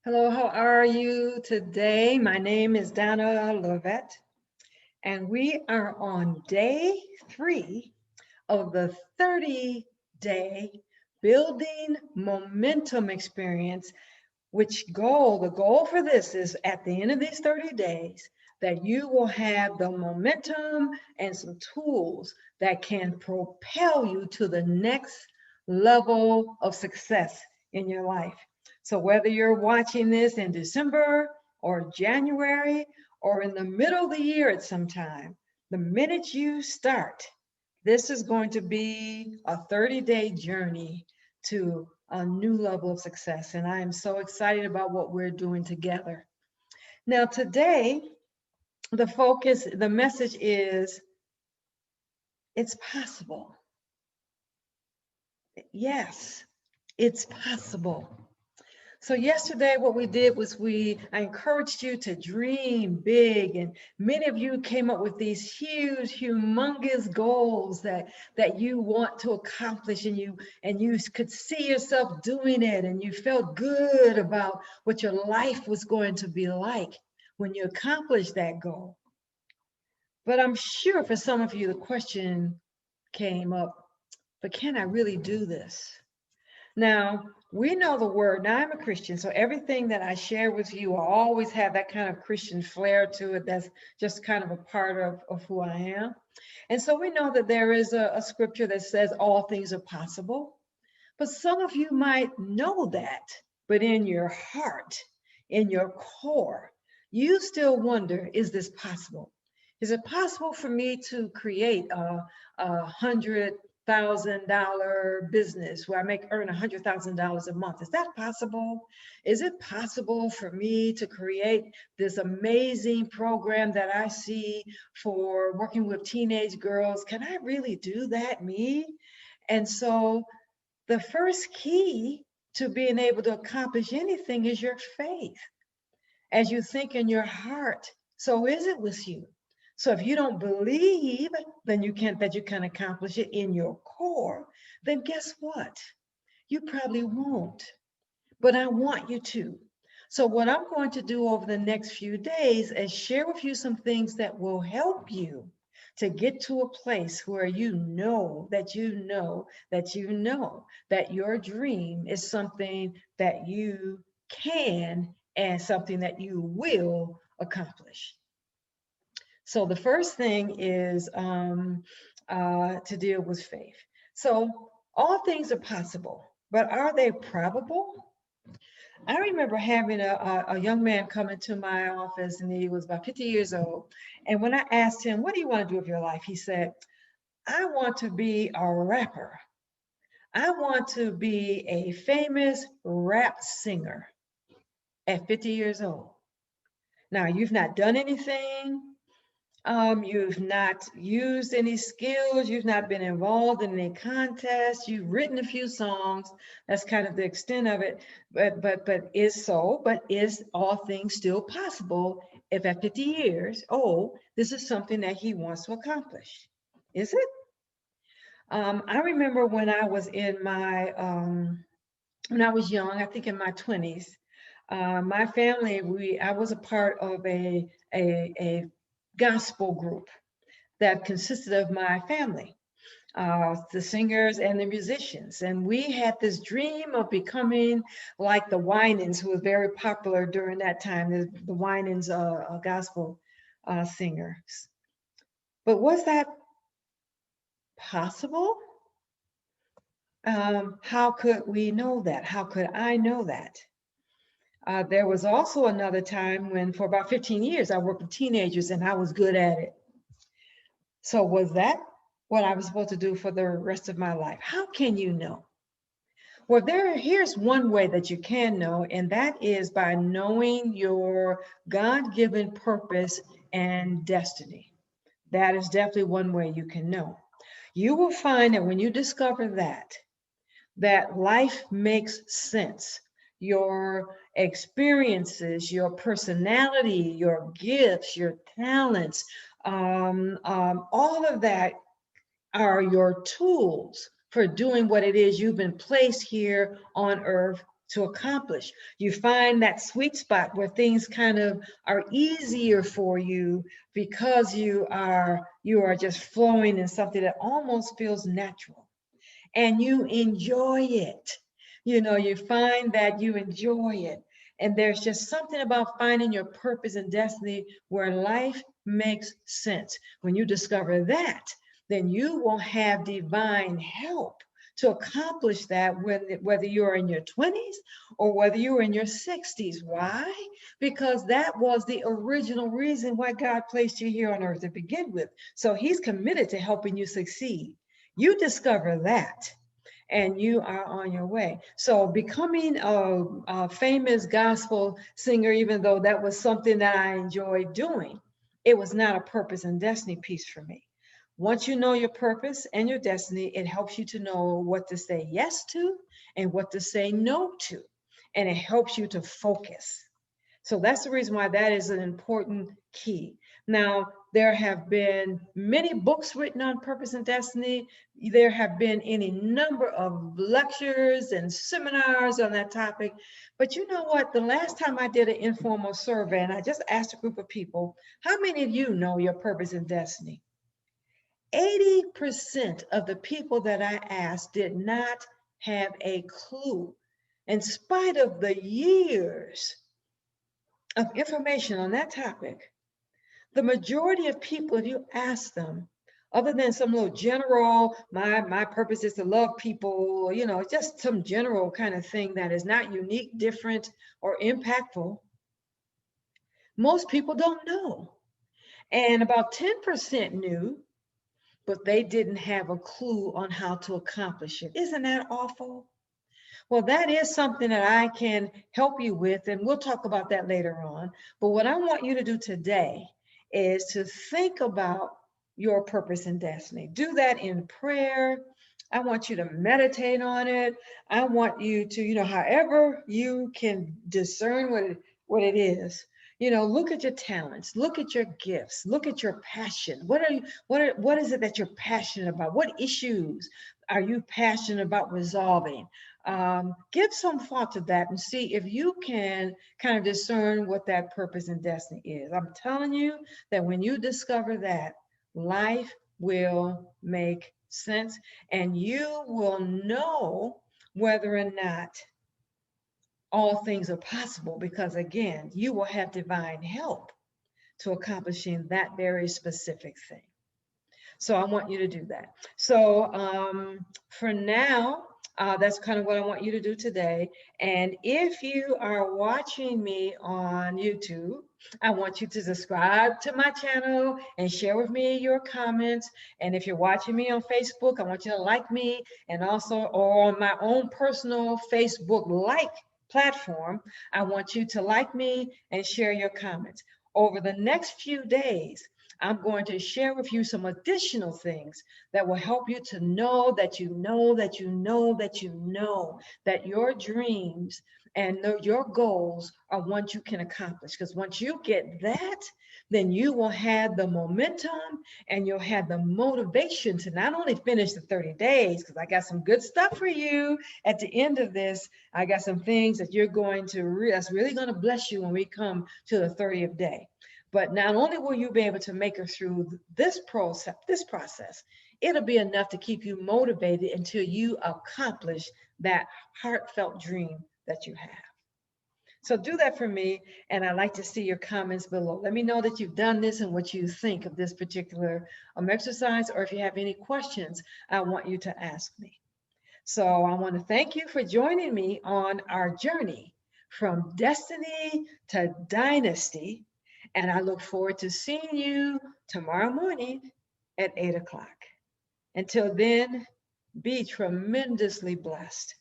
Hello, how are you today? My name is Donna Lovett, and we are on day 3 of the 30-day Building Momentum Experience, the goal for this is at the end of these 30 days that you will have the momentum and some tools that can propel you to the next level of success in your life. So whether you're watching this in December or January or in the middle of the year at some time, the minute you start, this is going to be a 30-day journey to a new level of success. And I am so excited about what we're doing together. Now, today, the message is it's possible. Yes, it's possible. So yesterday, what we did was I encouraged you to dream big, and many of you came up with these huge, humongous goals that you want to accomplish, and you could see yourself doing it, and you felt good about what your life was going to be like when you accomplished that goal. But I'm sure for some of you, the question came up, but can I really do this? Now, we know the word. Now, I'm a Christian, so everything that I share with you will always have that kind of Christian flair to it. That's just kind of a part of who I am. And so we know that there is a scripture that says all things are possible. But some of you might know that, but in your heart, in your core, you still wonder, is this possible? Is it possible for me to create a $100,000 business where I earn $100,000 a month? Is that possible? Is it possible for me to create this amazing program that I see for working with teenage girls? Can I really do that, me? And so the first key to being able to accomplish anything is your faith. As you think in your heart, so is it with you. So if you don't believe then that you can accomplish it in your core, then guess what? You probably won't. But I want you to. So what I'm going to do over the next few days is share with you some things that will help you to get to a place where you know that your dream is something that you can and something that you will accomplish. So the first thing is to deal with faith. So all things are possible, but are they probable? I remember having a young man come into my office, and he was about 50 years old. And when I asked him, what do you want to do with your life? He said, I want to be a rapper. I want to be a famous rap singer at 50 years old. Now, you've not done anything. You've not used any skills. You've not been involved in any contests. You've written a few songs. That's kind of the extent of it. But is all things still possible if at 50 years old, this is something that he wants to accomplish? Is it? I remember when I was when I was young, I think in my 20s, my family, I was a part of a gospel group that consisted of my family, the singers and the musicians. And we had this dream of becoming like the Winans, who was very popular during that time, the Winans gospel singers. But was that possible? How could we know that? How could I know that? There was also another time when for about 15 years, I worked with teenagers and I was good at it. So was that what I was supposed to do for the rest of my life? How can you know? Well, here's one way that you can know, and that is by knowing your God-given purpose and destiny. That is definitely one way you can know. You will find that when you discover that life makes sense. Your experiences, your personality, your gifts, your talents, all of that are your tools for doing what it is you've been placed here on earth to accomplish. You find that sweet spot where things kind of are easier for you because you are just flowing in something that almost feels natural, and you enjoy it. You find that you enjoy it. And there's just something about finding your purpose and destiny where life makes sense. When you discover that, then you will have divine help to accomplish that, whether you're in your 20s or whether you're in your 60s. Why? Because that was the original reason why God placed you here on earth to begin with. So he's committed to helping you succeed. You discover that, and you are on your way. So becoming a famous gospel singer, even though that was something that I enjoyed doing, it was not a purpose and destiny piece for me. Once you know your purpose and your destiny, it helps you to know what to say yes to and what to say no to. And it helps you to focus. So that's the reason why that is an important key. Now, there have been many books written on purpose and destiny. There have been any number of lectures and seminars on that topic. But you know what? The last time I did an informal survey, and I just asked a group of people, how many of you know your purpose and destiny? 80% of the people that I asked did not have a clue, in spite of the years of information on that topic. The majority of people, if you ask them, other than some little general, my purpose is to love people, just some general kind of thing that is not unique, different, or impactful, most people don't know. And about 10% knew, but they didn't have a clue on how to accomplish it. Isn't that awful? Well, that is something that I can help you with, and we'll talk about that later on. But what I want you to do today is to think about your purpose and destiny. Do that in prayer. I want you to meditate on it. I want you to, however you can discern what it is. Look at your talents, look at your gifts, look at your passion. What is it that you're passionate about? What issues are you passionate about resolving? Give some thought to that and see if you can kind of discern what that purpose and destiny is. I'm telling you that when you discover that, life will make sense, and you will know whether or not all things are possible, because again, you will have divine help to accomplishing that very specific thing. So I want you to do that. So for now, that's kind of what I want you to do today. And if you are watching me on YouTube, I want you to subscribe to my channel and share with me your comments. And if you're watching me on Facebook, I want you to like me, and also, or on my own personal Facebook like platform, I want you to like me and share your comments. Over the next few days, I'm going to share with you some additional things that will help you to know that you know that you know that you know that your dreams and your goals are ones you can accomplish. Because once you get that, then you will have the momentum and you'll have the motivation to not only finish the 30 days, because I got some good stuff for you at the end of this. I got some things that you're going to, that's really going to bless you when we come to the 30th day. But not only will you be able to make it through this process, it'll be enough to keep you motivated until you accomplish that heartfelt dream that you have. So do that for me, and I'd like to see your comments below. Let me know that you've done this and what you think of this particular exercise, or if you have any questions, I want you to ask me. So I want to thank you for joining me on our journey from destiny to dynasty. And I look forward to seeing you tomorrow morning at 8 o'clock. Until then, be tremendously blessed.